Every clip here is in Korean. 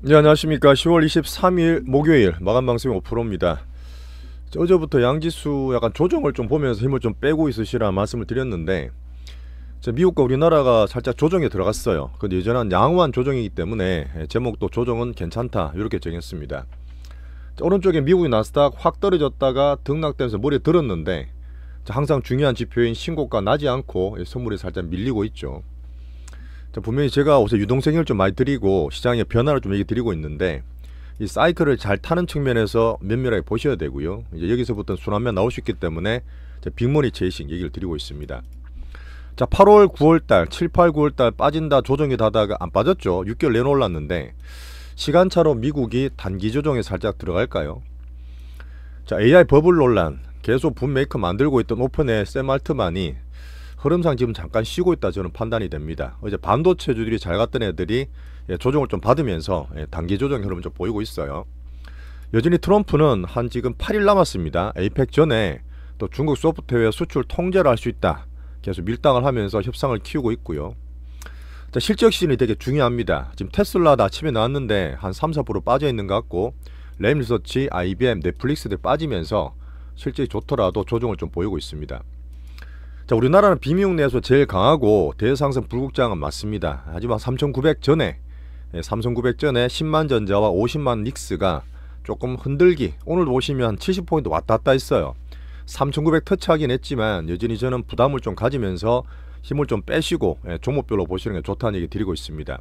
네, 안녕하십니까. 10월 23일 목요일 마감방송이 5%입니다. 어제부터 양지수 약간 조정을 좀 보면서 힘을 좀 빼고 있으시라 말씀을 드렸는데, 미국과 우리나라가 살짝 조정에 들어갔어요. 근데 여전한 양호한 조정이기 때문에 제목도 조정은 괜찮다 이렇게 정했습니다. 오른쪽에 미국의 나스닥 확 떨어졌다가 등락되면서 머리에 들었는데, 항상 중요한 지표인 신고가 나지 않고 선물이 살짝 밀리고 있죠. 분명히 제가 어제 유동성을 좀 많이 드리고 시장의 변화를 좀 얘기 드리고 있는데, 이 사이클을 잘 타는 측면에서 면밀하게 보셔야 되고요. 이제 여기서부터 순환면 나올 수 있기 때문에 빅머니 체이싱 얘기를 드리고 있습니다. 8월, 9월달, 7, 8, 9월달 빠진다 조정이 다다가 안 빠졌죠. 6개월 내내 올랐는데 시간차로 미국이 단기 조정에 살짝 들어갈까요? AI 버블 논란 계속 붐메이커 만들고 있던 오픈의 샘 알트만이 흐름상 지금 잠깐 쉬고 있다 저는 판단이 됩니다. 어제 반도체주들이 잘 갔던 애들이 조정을 좀 받으면서 단기 조정 흐름을 좀 보이고 있어요. 여전히 트럼프는 한 지금 8일 남았습니다. 에이펙 전에 또 중국 소프트웨어 수출 통제를 할 수 있다 계속 밀당을 하면서 협상을 키우고 있고요. 실적 시즌이 되게 중요합니다. 지금 테슬라도 아침에 나왔는데 한 3, 4% 빠져 있는 것 같고, 램리서치, IBM, 넷플릭스들 빠지면서 실적이 좋더라도 조정을 좀 보이고 있습니다. 우리나라는 비미국 내에서 제일 강하고 대상승 불국장은 맞습니다. 하지만 3900 전에 10만 전자와 50만 닉스가 조금 흔들기, 오늘 보시면 70포인트 왔다 갔다 했어요. 3900 터치하긴 했지만 여전히 저는 부담을 좀 가지면서 힘을 좀 빼시고 종목별로 보시는 게 좋다는 얘기 드리고 있습니다.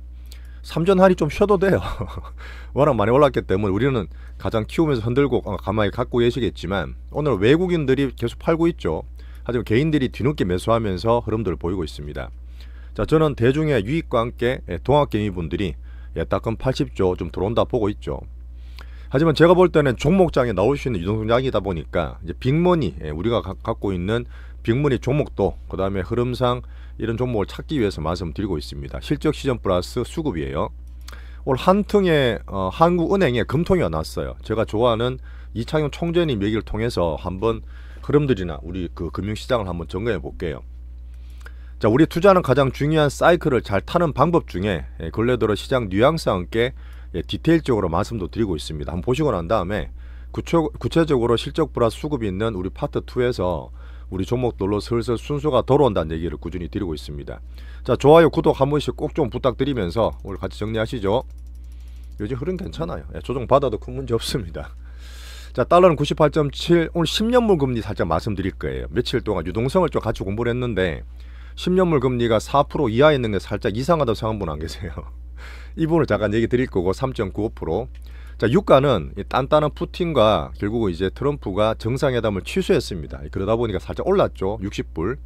삼전할이 좀 쉬어도 돼요. 워낙 많이 올랐기 때문에 우리는 가장 키우면서 흔들고 가만히 갖고 계시겠지만, 오늘 외국인들이 계속 팔고 있죠. 하지만 개인들이 뒤늦게 매수하면서 흐름들을 보이고 있습니다. 저는 대중의 유익과 함께 동학개미분들이 따끔 80조 좀 들어온다 보고 있죠. 하지만 제가 볼 때는 종목장에 나올 수 있는 유동성량이다 보니까 이제 빅머니, 우리가 갖고 있는 빅머니 종목도 그 다음에 흐름상 이런 종목을 찾기 위해서 말씀드리고 있습니다. 실적 시전 플러스 수급이에요. 오늘 한통에 한국은행에 금통이 나왔어요. 제가 좋아하는 이창용 총재님 얘기를 통해서 한번 흐름들이나 우리 그 금융시장을 한번 점검해 볼게요. 우리 투자는 가장 중요한 사이클을 잘 타는 방법 중에 근래 들어 시장 뉘앙스와 함께 디테일적으로 말씀도 드리고 있습니다. 한번 보시고 난 다음에 구체적으로 실적 플러스 수급이 있는 우리 파트 2에서 우리 종목들로 슬슬 순서가 돌아온다는 얘기를 꾸준히 드리고 있습니다. 좋아요, 구독 한 번씩 꼭 좀 부탁드리면서 오늘 같이 정리하시죠. 요즘 흐름 괜찮아요. 조정 받아도 큰 문제 없습니다. 달러는 98.7, 오늘 10년물 금리 살짝 말씀드릴 거예요. 며칠 동안 유동성을 좀 같이 공부를 했는데 10년물 금리가 4% 이하에 있는 게 살짝 이상하다고 생각하는 분 안 계세요? 이 부분을 잠깐 얘기 드릴 거고, 3.95%. 유가는 단단한 푸틴과 결국은 이제 트럼프가 정상회담을 취소했습니다. 그러다 보니까 살짝 올랐죠. 60불.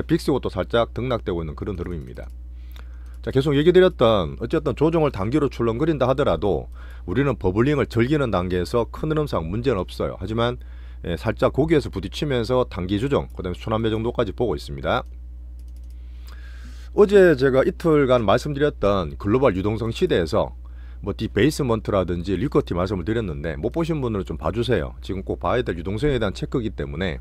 빅스고도 살짝 등락되고 있는 그런 흐름입니다. 계속 얘기 드렸던 어쨌든 조정을 단기로 출렁거린다 하더라도 우리는 버블링을 즐기는 단계에서 큰 흐름상 문제는 없어요. 하지만 살짝 고기에서 부딪히면서 단기 조정, 그 다음에 순환매 정도까지 보고 있습니다. 어제 제가 이틀간 말씀드렸던 글로벌 유동성 시대에서 디베이스먼트라든지 리커티 말씀을 드렸는데 못 보신 분들은 좀 봐주세요. 지금 꼭 봐야 될 유동성에 대한 체크이기 때문에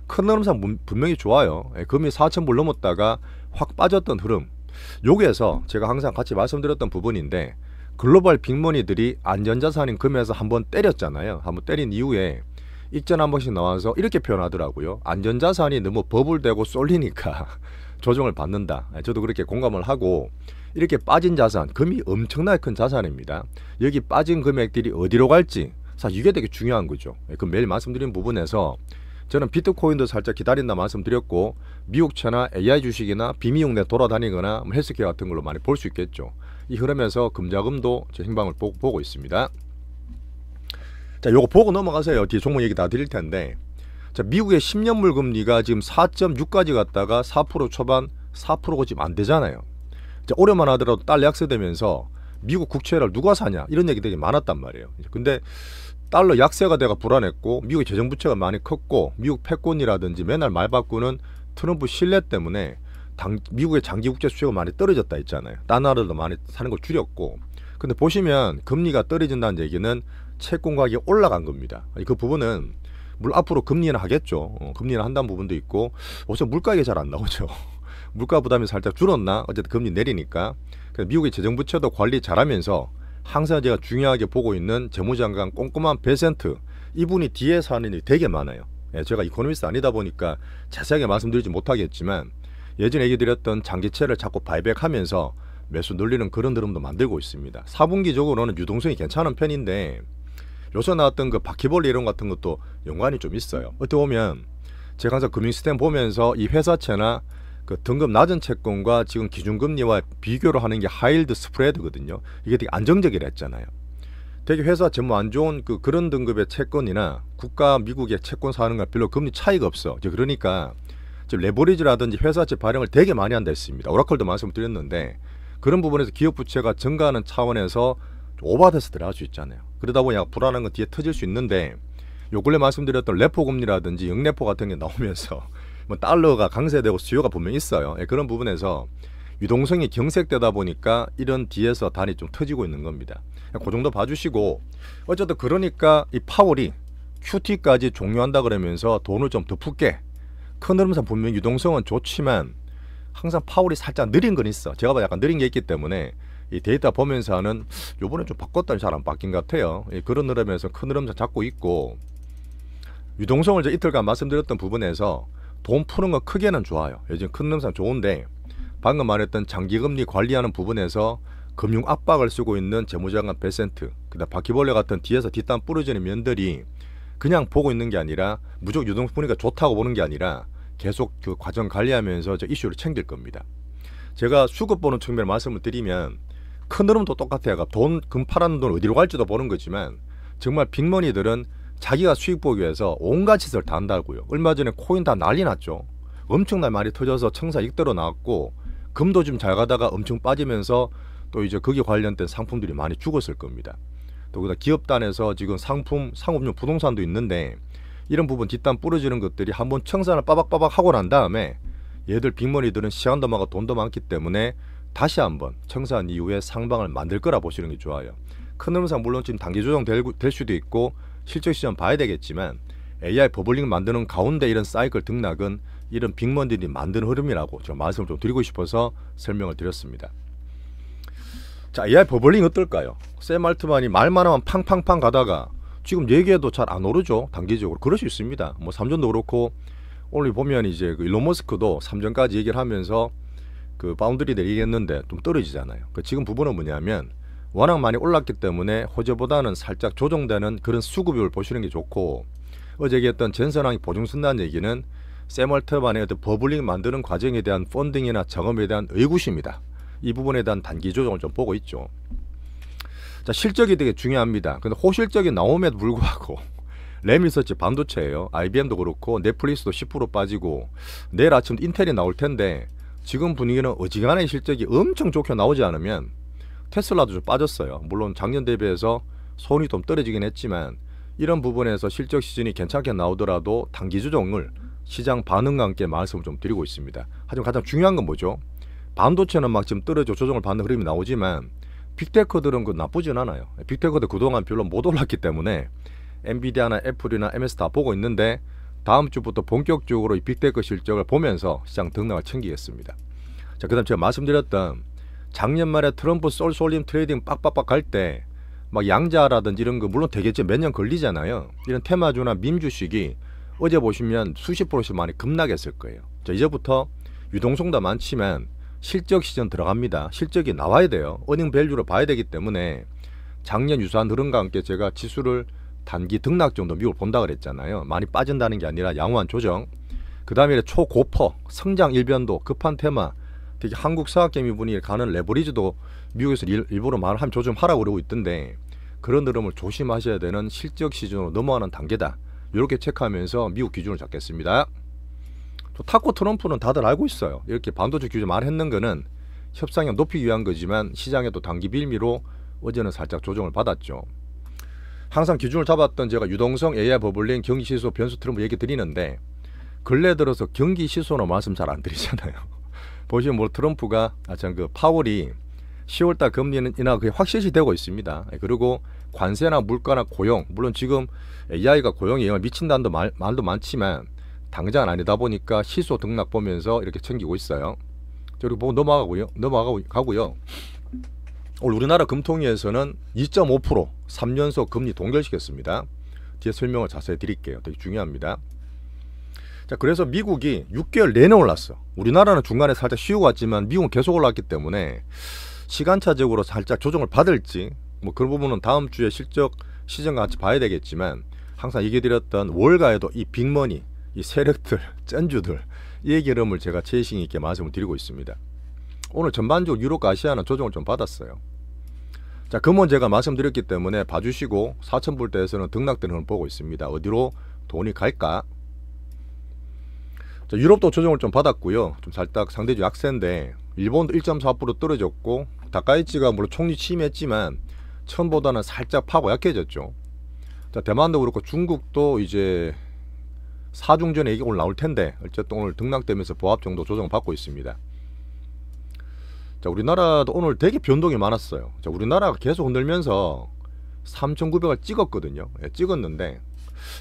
큰 흐름상 분명히 좋아요. 금이 4,000불 넘었다가 확 빠졌던 흐름, 여기에서 제가 항상 같이 말씀드렸던 부분인데, 글로벌 빅머니들이 안전자산인 금에서 한번 때렸잖아요. 한번 때린 이후에 익전 한 번씩 나와서 이렇게 표현하더라고요. 안전자산이 너무 버블되고 쏠리니까 조정을 받는다. 저도 그렇게 공감을 하고, 이렇게 빠진 자산, 금이 엄청나게 큰 자산입니다. 여기 빠진 금액들이 어디로 갈지 사실 이게 되게 중요한 거죠. 그 매일 말씀드린 부분에서 저는 비트코인도 살짝 기다린다 말씀드렸고, 미국채나 AI 주식이나 비미국 내 돌아다니거나 헬스케어 같은 걸로 많이 볼 수 있겠죠. 이 흐름에서 금자금도 제 행방을 보고 있습니다. 요거 보고 넘어가세요. 뒤에 종목 얘기 다 드릴 텐데, 미국의 10년물 금리가 지금 4.6까지 갔다가 4% 초반, 4%가 지금 안 되잖아요. 올해만 하더라도 달러 약세되면서 미국 국채를 누가 사냐 이런 얘기 되게 많았단 말이에요. 근데 달러 약세가 돼가 불안했고, 미국 재정부채가 많이 컸고, 미국 패권이라든지 맨날 말 바꾸는 트럼프 신뢰 때문에 미국의 장기 국채 수요가 많이 떨어졌다 했잖아요. 딴 나라도 많이 사는 걸 줄였고. 근데 보시면 금리가 떨어진다는 얘기는 채권 가격이 올라간 겁니다. 그 부분은 물론 앞으로 금리는 하겠죠. 금리는 한다는 부분도 있고, 우선 물가가 잘 안 나오죠. 물가 부담이 살짝 줄었나? 어쨌든 금리 내리니까. 미국의 재정부채도 관리 잘하면서 항상 제가 중요하게 보고 있는 재무장관 꼼꼼한 베센트, 이분이 뒤에서 하는 일이 되게 많아요. 제가 이코노미스트 아니다 보니까 자세하게 말씀드리지 못하겠지만 예전에 얘기 드렸던 장기채를 자꾸 바이백하면서 매수 늘리는 그런 흐름도 만들고 있습니다. 4분기적으로는 유동성이 괜찮은 편인데 요새 나왔던 그 바퀴벌레 이론 같은 것도 연관이 좀 있어요. 어떻게 보면 제가 항상 금융시스템 보면서 이 회사채나 그 등급 낮은 채권과 지금 기준금리와 비교를 하는 게 하이힐드 스프레드거든요. 이게 되게 안정적이라 했잖아요. 되게 회사 재무 안 좋은 그런 등급의 채권이나 국가 미국의 채권 사는 건 별로 금리 차이가 없어. 그러니까 지금 레버리지라든지 회사채 발행을 되게 많이 한다 했습니다. 오라클도 말씀을 드렸는데 그런 부분에서 기업 부채가 증가하는 차원에서 오버돼서 들어갈 수 있잖아요. 그러다 보니 불안한 건 뒤에 터질 수 있는데 요 근래 말씀드렸던 레포 금리라든지 영레포 같은 게 나오면서 뭐 달러가 강세되고 수요가 분명히 있어요. 그런 부분에서 유동성이 경색되다 보니까 이런 뒤에서 단이 좀 터지고 있는 겁니다. 그 정도 봐주시고 어쨌든 그러니까 이 파월이 QT까지 종료한다 그러면서 돈을 좀 더 붓게 큰 흐름상 분명히 유동성은 좋지만 항상 파월이 살짝 느린 건 있어. 제가 봐 약간 느린 게 있기 때문에 이 데이터 보면서 하는 요번에 좀 바꿨더니 잘 안 바뀐 것 같아요. 그런 흐름에서 큰 흐름상 잡고 있고 유동성을 이틀간 말씀드렸던 부분에서 돈 푸는 건 크게는 좋아요. 요즘 큰 흐름상 좋은데 방금 말했던 장기금리 관리하는 부분에서 금융 압박을 쓰고 있는 재무장관 베센트, 그다음 바퀴벌레 같은 뒤에서 뒷담 부러지는 면들이 그냥 보고 있는 게 아니라 무조건 유동성 푸니까 좋다고 보는 게 아니라 계속 그 과정 관리하면서 저 이슈를 챙길 겁니다. 제가 수급 보는 측면을 말씀을 드리면 큰 흐름도 똑같아요. 돈, 금 팔았는 돈 어디로 갈지도 보는 거지만 정말 빅머니들은 자기가 수익 보기 위해서 온갖 짓을 다 한다고요. 얼마 전에 코인 다 난리 났죠. 엄청나게 많이 터져서 청사 익대로 나왔고 금도 좀 잘 가다가 엄청 빠지면서 또 이제 거기 관련된 상품들이 많이 죽었을 겁니다. 또 그다음 기업단에서 지금 상품, 상업용 부동산도 있는데 이런 부분 뒷담 부러지는 것들이 한번 청산을 빠박빠박 하고 난 다음에 얘들 빅머니들은 시간도 많고 돈도 많기 때문에 다시 한번 청산 이후에 상방을 만들 거라 보시는 게 좋아요. 큰 흐름상 물론 지금 단기 조정 될 수도 있고 실적 시점 봐야 되겠지만 AI 버블링 만드는 가운데 이런 사이클 등락은 이런 빅머니들이 만드는 흐름이라고 제가 말씀을 좀 드리고 싶어서 설명을 드렸습니다. 자, AI 버블링 어떨까요? 샘 알트만이 말만 하면 팡팡팡 가다가 지금 얘기해도 잘 안 오르죠. 단기적으로 그럴 수 있습니다. 뭐 삼전도 그렇고 오늘 보면 이제 그 일론 머스크도 삼전까지 얘기를 하면서 그 바운드리들 얘기했는데 좀 떨어지잖아요. 그 지금 부분은 뭐냐면 워낙 많이 올랐기 때문에 호재보다는 살짝 조정되는 그런 수급을 보시는 게 좋고 어제 얘기했던 젠슨왕이 보증 쓴다는 얘기는 샘 알트만의 어떤 버블링 만드는 과정에 대한 펀딩이나 자금에 대한 의구심이다. 이 부분에 대한 단기 조정을 좀 보고 있죠. 자, 실적이 되게 중요합니다. 근데 호실적이 나옴에도 불구하고 램리서치 반도체예요. IBM도 그렇고 넷플릭스도 10% 빠지고 내일 아침 인텔이 나올 텐데 지금 분위기는 어지간한 실적이 엄청 좋게 나오지 않으면 테슬라도 좀 빠졌어요. 물론 작년 대비해서 손이 좀 떨어지긴 했지만 이런 부분에서 실적 시즌이 괜찮게 나오더라도 단기 조정을 시장 반응과 함께 말씀을 좀 드리고 있습니다. 하지만 가장 중요한 건 뭐죠? 반도체는 막 지금 떨어져 조정을 받는 흐름이 나오지만 빅테크들은 그 나쁘진 않아요. 빅테크들 그동안 별로 못 올랐기 때문에 엔비디아나 애플이나 MS 다 보고 있는데 다음 주부터 본격적으로 이 빅테크 실적을 보면서 시장 등락을 챙기겠습니다. 자, 그다음 제가 말씀드렸던 작년 말에 트럼프 솔솔림 트레이딩 빡빡빡 갈 때 막 양자라든지 이런 거 물론 되겠지 몇 년 걸리잖아요. 이런 테마주나 밈 주식이 어제 보시면 수십 %씩 많이 급락했을 거예요. 자, 이제부터 유동성도 많지만 실적 시즌 들어갑니다. 실적이 나와야 돼요. 어닝 밸류를 봐야 되기 때문에 작년 유사한 흐름과 함께 제가 지수를 단기 등락 정도 미국을 본다 그랬잖아요. 많이 빠진다는 게 아니라 양호한 조정. 그 다음에 초고퍼 성장 일변도 급한 테마, 특히 한국 서학개미분이 가는 레버리지도 미국에서 일부러 말을 한 조정하라고 그러고 있던데 그런 흐름을 조심하셔야 되는 실적 시즌으로 넘어가는 단계다. 이렇게 체크하면서 미국 기준을 잡겠습니다. 타코 트럼프는 다들 알고 있어요. 이렇게 반도체 규제 말했는 거는 협상력 높이기 위한 거지만 시장에도 단기 빌미로 어제는 살짝 조정을 받았죠. 항상 기준을 잡았던 제가 유동성, AI 버블링, 경기 시소, 변수 트럼프 얘기 드리는데 근래 들어서 경기 시소는 말씀 잘 안 드리잖아요. 보시면 뭐 트럼프가 그 파월이 10월달 금리는 인하 그게 확실시 되고 있습니다. 그리고 관세나 물가나 고용, 물론 지금 AI가 고용에 영향을 미친다는 말도 많지만 당장은 아니다 보니까 시소 등락 보면서 이렇게 챙기고 있어요. 그리고 보고 넘어가고요. 오늘 우리나라 금통위에서는 2.5% 3연속 금리 동결시켰습니다. 뒤에 설명을 자세히 드릴게요. 되게 중요합니다. 자, 그래서 미국이 6개월 내내 올랐어. 우리나라는 중간에 살짝 쉬고 왔지만 미국은 계속 올랐기 때문에 시간차적으로 살짝 조정을 받을지 뭐 그런 부분은 다음 주에 실적 시즌과 같이 봐야 되겠지만, 항상 얘기드렸던 월가에도 이 빅머니, 이 세력들, 쩐주들, 이 흐름을 제가 최신 있게 말씀을 드리고 있습니다. 오늘 전반적으로 유럽과 아시아는 조정을 좀 받았어요. 자, 금은 제가 말씀드렸기 때문에 봐주시고 4,000불대에서는 등락되는 걸 보고 있습니다. 어디로 돈이 갈까? 자, 유럽도 조정을 좀 받았고요. 좀 살짝 상대적으로 약세인데 일본도 1.4% 떨어졌고, 다카이치가 물론 총리 취임했지만 처음보다는 살짝 파고 약해졌죠. 자, 대만도 그렇고 중국도 이제 사중전에 이게 오늘 나올 텐데 어쨌든 오늘 등락되면서 보합 정도 조정을 받고 있습니다. 자, 우리나라도 오늘 되게 변동이 많았어요. 자, 우리나라가 계속 흔들면서 3,900을 찍었거든요. 예, 찍었는데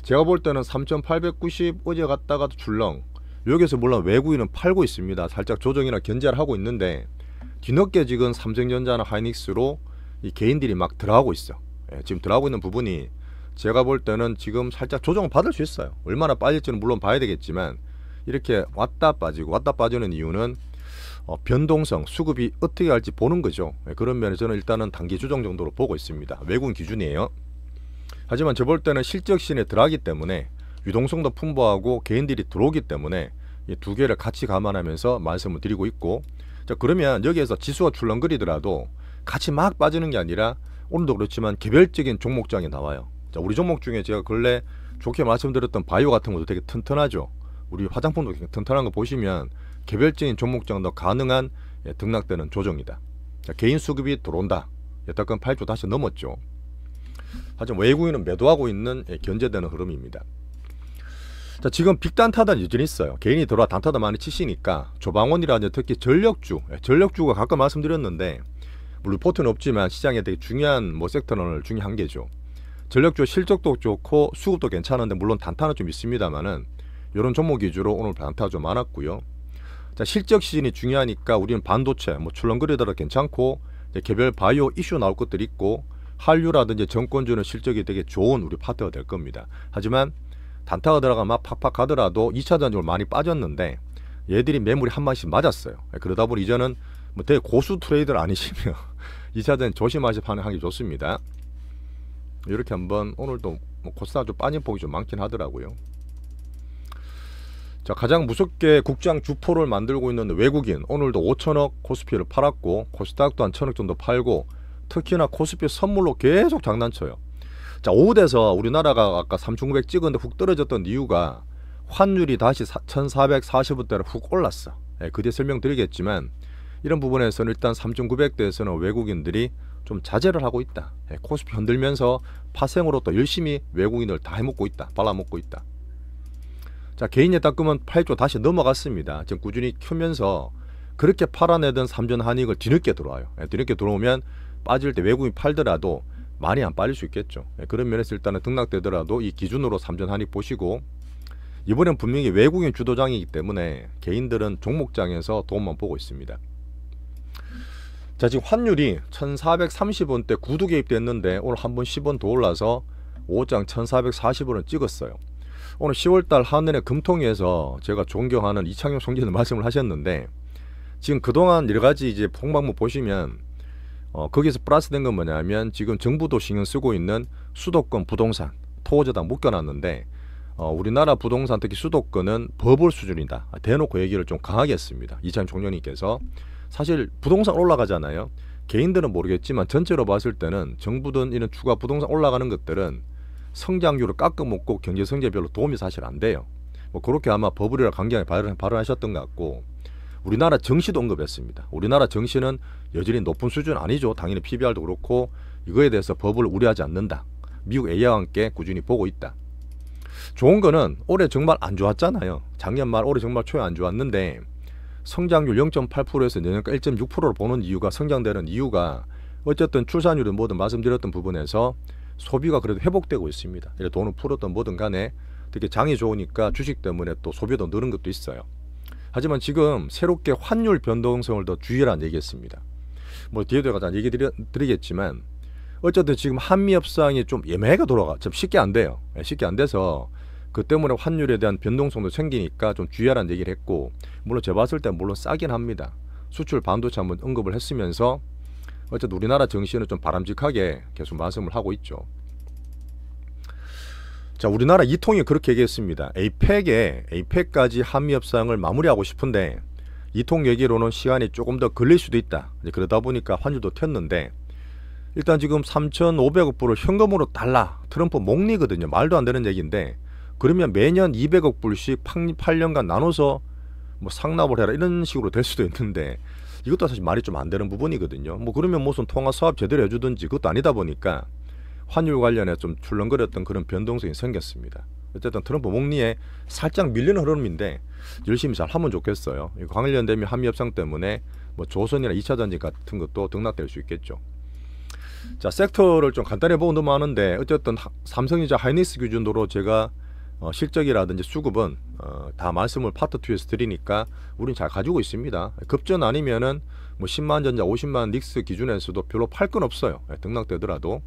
제가 볼 때는 3,890 어제 갔다가도 출렁, 여기서 물론 외국인은 팔고 있습니다. 살짝 조정이나 견제를 하고 있는데 뒤늦게 지금 삼성전자나 하이닉스로 이 개인들이 막 들어가고 있어. 예, 지금 들어가고 있는 부분이 제가 볼 때는 지금 살짝 조정을 받을 수 있어요. 얼마나 빠질지는 물론 봐야 되겠지만 이렇게 왔다 빠지고 왔다 빠지는 이유는 변동성, 수급이 어떻게 할지 보는 거죠. 예, 그런 면에서는 일단은 단기 조정 정도로 보고 있습니다. 외국인 기준이에요. 하지만 저 볼 때는 실적 시즌에 들어가기 때문에 유동성도 풍부하고 개인들이 들어오기 때문에 이 두 개를 같이 감안하면서 말씀을 드리고 있고, 자, 그러면 여기에서 지수가 출렁거리더라도 같이 막 빠지는 게 아니라 오늘도 그렇지만 개별적인 종목장이 나와요. 자, 우리 종목 중에 제가 근래 좋게 말씀드렸던 바이오 같은 것도 되게 튼튼하죠. 우리 화장품도 되게 튼튼한 거 보시면 개별적인 종목장도 가능한 등락되는 조정이다. 자, 개인 수급이 들어온다. 여태껏 8조 다시 넘었죠. 하지만 외국인은 매도하고 있는 견제되는 흐름입니다. 자, 지금 빅단타단 여전히 있어요. 개인이 들어와 단타다 많이 치시니까 조방원이라든지 특히 전력주가 가끔 말씀드렸는데 물론 리포트는 없지만 시장에 되게 중요한 섹터는 중에 한 개죠. 전력주 실적도 좋고 수급도 괜찮은데 물론 단타는 좀 있습니다만은 이런 종목 위주로 오늘 단타가 좀 많았고요. 자, 실적 시즌이 중요하니까 우리는 반도체 출렁거리더라도 괜찮고, 개별 바이오 이슈 나올 것들이 있고, 한류라든지 정권주는 실적이 되게 좋은 우리 파트가 될 겁니다. 하지만 단타가 들어가 막 팍팍 가더라도 2차 전적으로 많이 빠졌는데 얘들이 매물이 한 마디씩 맞았어요. 그러다 보니 이제는 되게 고수 트레이더 아니시면 2차 전 조심하시 하는 게 좋습니다. 이렇게 한번 오늘도 코스닥 좀 빠진 폭이 좀 많긴 하더라고요. 자, 가장 무섭게 국장 주포를 만들고 있는 외국인, 오늘도 5천억 코스피를 팔았고 코스닥도 한 1,000억 정도 팔고, 특히나 코스피 선물로 계속 장난쳐요. 자, 오후 돼서 우리나라가 아까 3,900 찍었는데 훅 떨어졌던 이유가 환율이 다시 1,440원대로 훅 올랐어. 예, 그 뒤에 설명드리겠지만 이런 부분에서는 일단 3,900대에서는 외국인들이 좀 자제를 하고 있다. 예, 코스피 흔들면서 파생으로 또 열심히 외국인을 다 해먹고 있다. 발라먹고 있다. 자, 개인에 닦으면 8조 다시 넘어갔습니다. 지금 꾸준히 켜면서 그렇게 팔아내던 삼전 한익을 뒤늦게 들어와요. 예, 뒤늦게 들어오면 빠질 때 외국인 팔더라도 많이 안 빠질 수 있겠죠. 예, 그런 면에서 일단은 등락되더라도 이 기준으로 삼전 한익 보시고, 이번엔 분명히 외국인 주도장이기 때문에 개인들은 종목장에서 도움만 보고 있습니다. 자, 지금 환율이 1,430원대 구두 개입됐는데 오늘 한번 10원 더 올라서 5장 1,440원을 찍었어요. 오늘 10월달 한은의 금통위에서 제가 존경하는 이창용 총재님 말씀을 하셨는데, 지금 그동안 여러가지 이제 폭망무 보시면 거기서 플러스된 건 뭐냐면 지금 정부도 신경 쓰고 있는 수도권 부동산 토호저당 묶여놨는데, 우리나라 부동산 특히 수도권은 버블 수준이다. 대놓고 얘기를 좀 강하게 했습니다. 이창용 총재님께서. 사실 부동산 올라가잖아요. 개인들은 모르겠지만 전체로 봤을 때는 정부든 이런 주가 부동산 올라가는 것들은 성장률을 깎아먹고 경제 성장별로 도움이 사실 안 돼요. 그렇게 아마 버블이라 강경하게 발언하셨던 것 같고, 우리나라 정시도 언급했습니다. 우리나라 정시는 여전히 높은 수준 아니죠. 당연히 PBR도 그렇고 이거에 대해서 버블을 우려하지 않는다. 미국 AI와 함께 꾸준히 보고 있다. 좋은 거는 올해 정말 안 좋았잖아요. 작년 말 올해 정말 초에 안 좋았는데 성장률 0.8%에서 내년까지 1.6%로 보는 이유가, 성장되는 이유가 어쨌든 출산율은 뭐든 말씀드렸던 부분에서 소비가 그래도 회복되고 있습니다. 돈을 풀었던 뭐든 간에 특히 장이 좋으니까 주식 때문에 또 소비도 늘은 것도 있어요. 하지만 지금 새롭게 환율 변동성을 더 주의하라는 얘기했습니다. 뭐 뒤에도 가장 얘기 드리겠지만 어쨌든 지금 한미 협상이 좀 예매가 돌아가 좀 쉽게 안 돼요. 쉽게 안 돼서 그 때문에 환율에 대한 변동성도 생기니까 좀 주의하라는 얘기를 했고, 물론 제가 봤을 때 물론 싸긴 합니다. 수출 반도체 한번 언급을 했으면서 어쨌든 우리나라 정신은 좀 바람직하게 계속 말씀을 하고 있죠. 자, 우리나라 이통이 그렇게 얘기했습니다. 에이펙까지 한미 협상을 마무리하고 싶은데 이통 얘기로는 시간이 조금 더 걸릴 수도 있다. 그러다 보니까 환율도 튀었는데, 일단 지금 3,500억 불을 현금으로 달라. 트럼프 목리거든요. 말도 안 되는 얘기인데, 그러면 매년 200억 불씩 8년간 나눠서 뭐 상납을 해라 이런 식으로 될 수도 있는데, 이것도 사실 말이 좀 안 되는 부분이거든요. 뭐 그러면 무슨 통화 사업 제대로 해주든지 그것도 아니다 보니까 환율 관련해 좀 출렁거렸던 그런 변동성이 생겼습니다. 어쨌든 트럼프 목리에 살짝 밀리는 흐름인데 열심히 잘 하면 좋겠어요. 이거 관련되면 한미 협상 때문에 뭐 조선이나 2차 전지 같은 것도 등락될 수 있겠죠. 자, 섹터를 좀 간단히 보고 넘어가는데, 어쨌든 삼성전자 하이닉스 기준으로 제가 실적이라든지 수급은 다 말씀을 파트 2에서 드리니까 우린 잘 가지고 있습니다. 급전 아니면은 뭐 10만 전자 50만 닉스 기준에서도 별로 팔 건 없어요. 등락되더라도.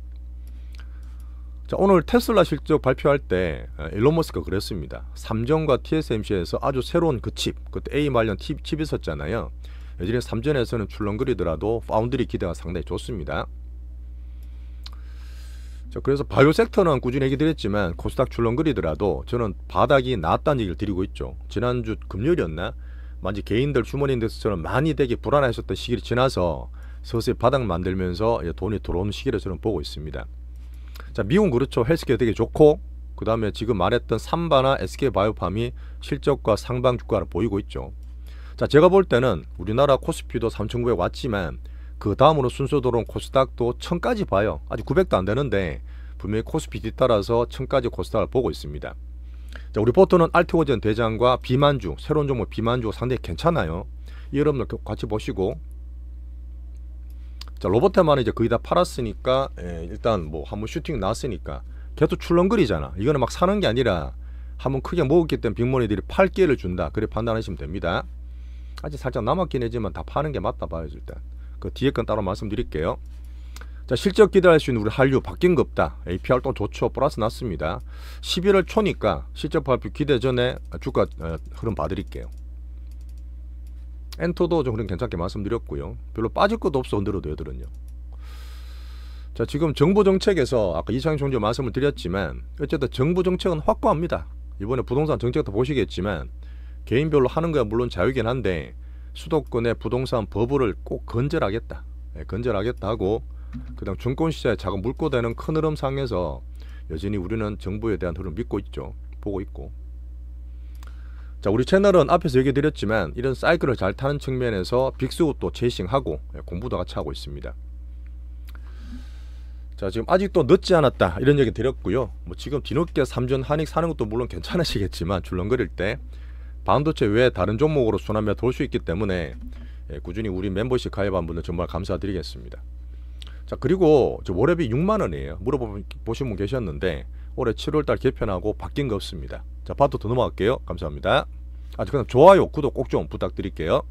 자, 오늘 테슬라 실적 발표할 때 일론 머스크가 그랬습니다. 삼전과 TSMC에서 아주 새로운 그 칩, 그때 A 관련 칩이 있었잖아요. 예전에 삼전에서는 출렁거리더라도 파운드리 기대가 상당히 좋습니다. 자, 그래서 바이오 섹터는 꾸준히 얘기 드렸지만 코스닥 출렁거리더라도 저는 바닥이 나왔다는 얘기를 드리고 있죠. 지난주 금요일이었나? 마치 개인들 주머니인덱스처럼 많이 되게 불안하셨던 시기를 지나서 서서히 바닥 만들면서 돈이 들어오는 시기를 저는 보고 있습니다. 자, 미국은 그렇죠. 헬스케어 되게 좋고, 그 다음에 지금 말했던 삼바나 SK바이오팜이 실적과 상방 주가를 보이고 있죠. 자, 제가 볼 때는 우리나라 코스피도 3,900 왔지만 그 다음으로 순서대로 온 코스닥도 1000까지 봐요. 아직 900도 안 되는데 분명히 코스피 뒤따라서 1000까지 코스닥을 보고 있습니다. 자, 우리 보토는 알테오젠 대장과 비만주, 새로운 종목 비만주가 상당히 괜찮아요. 이 여러분들 같이 보시고, 자, 로봇테만 이제 거의 다 팔았으니까 일단 뭐 한번 슈팅 나왔으니까 계속 출렁거리잖아. 이거는 막 사는 게 아니라 한번 크게 먹었기 때문에 빅머니들이 팔 기회를 준다. 그래 판단하시면 됩니다. 아직 살짝 남았긴 하지만 다 파는 게 맞다 봐요. 일단 그 뒤에 건 따로 말씀드릴게요. 자, 실적 기대할 수 있는 우리 한류 바뀐 거 없다. APR 또 좋죠. 플러스 났습니다. 11월 초니까 실적 발표 기대 전에 주가 흐름 봐드릴게요. 엔토도 좀 그런 괜찮게 말씀드렸고요. 별로 빠질 것도 없어. 흔들어도 얘들은요. 자, 지금 정부 정책에서 아까 이창용 총재 말씀을 드렸지만 어쨌든 정부 정책은 확고합니다. 이번에 부동산 정책도 보시겠지만 개인별로 하는 거야 물론 자유긴 한데 수도권의 부동산 버블을 꼭 건절하겠다. 건절하겠다 하고, 그 다음 증권시장에 자금 물고되는 큰 흐름 상에서 여전히 우리는 정부에 대한 흐름 믿고 있죠. 보고 있고. 자, 우리 채널은 앞에서 얘기 드렸지만 이런 사이클을 잘 타는 측면에서 빅스도 체이싱하고 공부도 같이 하고 있습니다. 자, 지금 아직도 늦지 않았다 이런 얘기 드렸고요. 뭐 지금 뒤늦게 삼전 한익 사는 것도 물론 괜찮으시겠지만 출렁거릴 때 반도체 외에 다른 종목으로 순환매가 돌 수 있기 때문에 꾸준히 우리 멤버십 가입한 분들 정말 감사드리겠습니다. 자, 그리고 저 월회비 6만원이에요. 물어보신 분 계셨는데 올해 7월달 개편하고 바뀐 거 없습니다. 자, 파트 더 넘어갈게요. 감사합니다. 그럼 좋아요, 구독 꼭 좀 부탁드릴게요.